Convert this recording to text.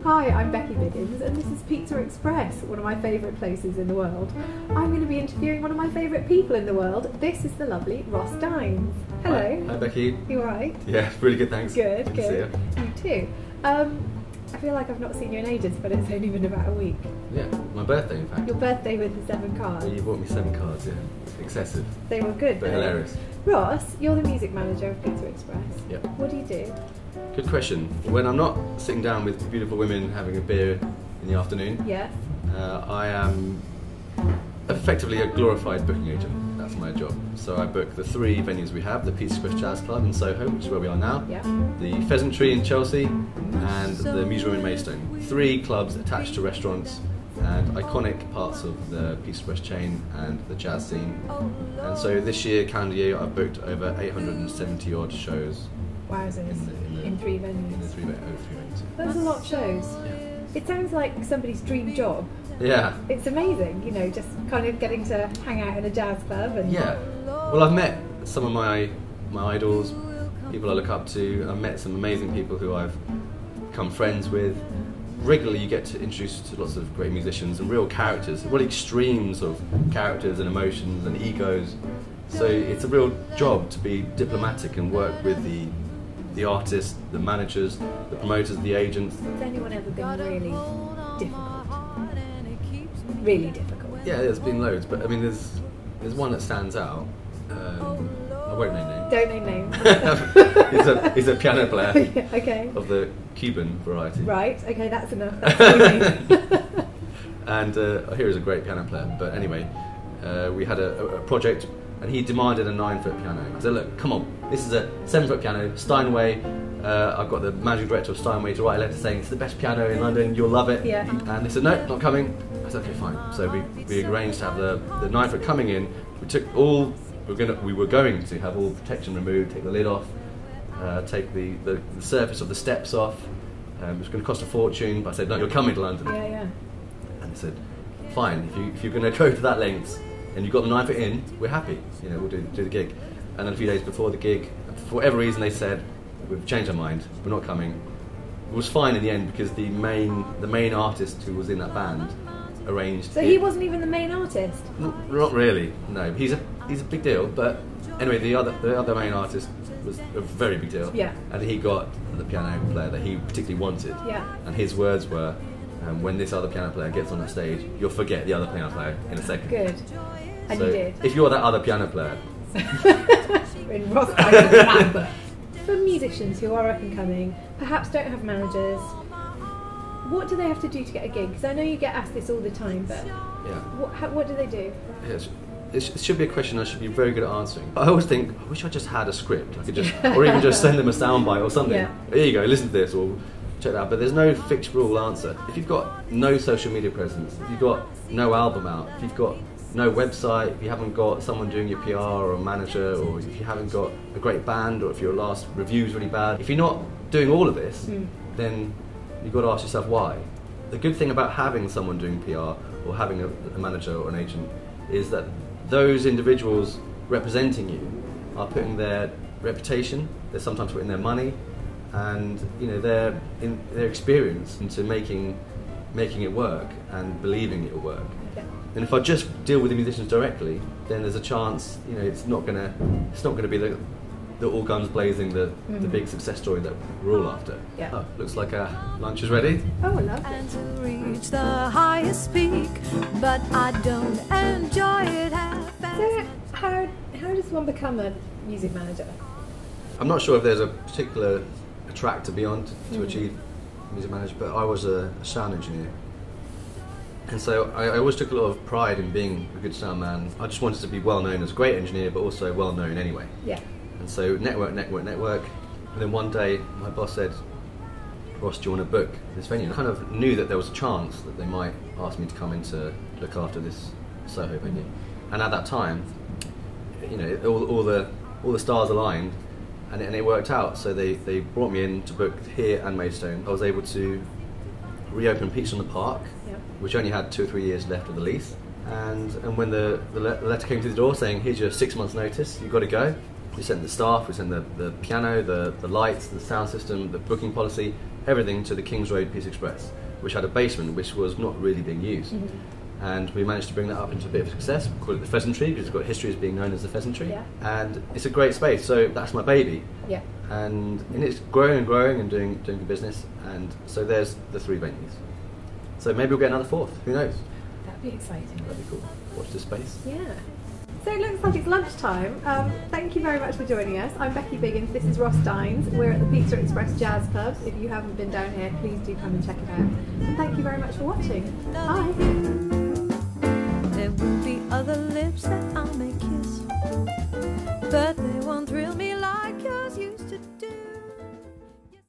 Hi, I'm Becki Biggins and this is Pizza Express, one of my favourite places in the world. I'm going to be interviewing one of my favourite people in the world. This is the lovely Ross Dines. Hello. Hi Becky. You alright? Yeah, really good, thanks. Good, good. To see you too. I feel like I've not seen you in ages, but it's only been about a week. Yeah, my birthday in fact. Your birthday with the 7 cards. Yeah, you bought me 7 cards, yeah. Excessive. They were good, but though. Hilarious. Ross, you're the music manager of Pizza Express. Yep. What do you do? Good question. When I'm not sitting down with beautiful women having a beer in the afternoon, Yes. I am effectively a glorified booking agent. That's my job. So I book the 3 venues we have, the Pizza Express Jazz Club in Soho, which is where we are now, Yeah. the Pheasant Tree in Chelsea, and the Music Room in Maidstone. 3 clubs attached to restaurants and iconic parts of the Pizza Express chain and the jazz scene. And so this year, calendar year, I've booked over 870 odd shows. Wowzers. In 3 venues. In the 3 venues. That's a lot of shows. Yeah. It sounds like somebody's dream job. Yeah. It's amazing, you know, just kind of getting to hang out in a jazz club and Yeah. Well, I've met some of my idols, people I look up to. I've met some amazing people who I've become friends with. Regularly you get to introduce to lots of great musicians and real characters, real extremes of characters and emotions and egos. So it's a real job to be diplomatic and work with the artists, the managers, the promoters, the agents. Has anyone ever been really difficult? Really difficult? Yeah, there's been loads, but I mean there's one that stands out. I won't name names. Don't name names. he's a piano player. Yeah, okay. Of the Cuban variety. Right, okay, that's enough. That's all you need. And here is a great piano player. But anyway, we had a project and he demanded a 9-foot piano. I said, look, come on, this is a 7-foot piano, Steinway. I've got the managing director of Steinway to write a letter saying it's the best piano in London, you'll love it. Yeah. And they said, no, not coming. I said, okay, fine. So we arranged to have the 9-foot coming in. We took all, we were going to have all protection removed, take the lid off, take the surface of the steps off. It was going to cost a fortune, but I said, no, you're coming to London. Yeah, yeah. And they said, fine, if you're going to go to that length and you've got the 9-foot in, we're happy. You know, we'll do the gig. And then a few days before the gig, for whatever reason, they said, we've changed our mind, we're not coming. It was fine in the end because the main artist who was in that band arranged. So he wasn't even the main artist? Not really, no. He's a big deal, but anyway, the other main artist was a very big deal. Yeah. And he got the piano player that he particularly wanted. Yeah. And his words were, when this other piano player gets on that stage, you'll forget the other piano player in a second. Good. And so you did. If you're that other piano player. In Ross Dines' For musicians who are up and coming, perhaps don't have managers, what do they have to do to get a gig? Because I know you get asked this all the time, but Yeah. What do they do? Yes. It should be a question I should be very good at answering. I always think, I wish I just had a script. I could just, or even just send them a soundbite or something. Yeah. Here you go, listen to this, or check that out. But there's no fixed rule answer. If you've got no social media presence, if you've got no album out, if you've got no website, if you haven't got someone doing your PR or a manager, or if you haven't got a great band, or if your last review's really bad, if you're not doing all of this, then you've got to ask yourself why. The good thing about having someone doing PR or having a manager or an agent is that those individuals representing you are putting their reputation, they're sometimes putting their money, and you know their experience into making it work and believing it will work. Okay. And if I just deal with the musicians directly, then there's a chance, you know, it's not gonna be the all guns blazing, the big success story that we're all after. Yeah. Oh, looks like lunch is ready. Oh, lovely. And to reach the highest peak, but I don't enjoy it So how does one become a music manager? I'm not sure if there's a particular track to be on to achieve music manager, but I was a sound engineer. And so I always took a lot of pride in being a good sound man. I just wanted to be well known as a great engineer, but also well known anyway. Yeah. And so network. And then one day my boss said, Ross, do you want to book this venue? And I kind of knew that there was a chance that they might ask me to come in to look after this Soho venue. And at that time, you know, all the stars aligned, and it worked out. So they brought me in to book here and Maidstone. I was able to reopen Pizza in the Park, which only had 2 or 3 years left of the lease. And when the letter came to the door saying, here's your 6 months notice, you've got to go, We sent the staff, we sent the piano, the lights, the sound system, the booking policy, everything to the Kings Road Peace Express, which had a basement which was not really being used. And we managed to bring that up into a bit of success. We call it the Pheasantry because it's got history as being known as the Pheasantry. Yeah. And it's a great space, so that's my baby. Yeah. And it's growing and growing and doing good business. And so there's the 3 venues. So maybe we'll get another 4th, who knows? That'd be exciting. That'd be cool. Watch this space. Yeah. So it looks like it's lunchtime. Thank you very much for joining us. I'm Becki Biggins, this is Ross Dines. We're at the Pizza Express Jazz Club. If you haven't been down here, please do come and check it out. And thank you very much for watching. Bye. There will be other lips that I may kiss, but they won't thrill me like yours used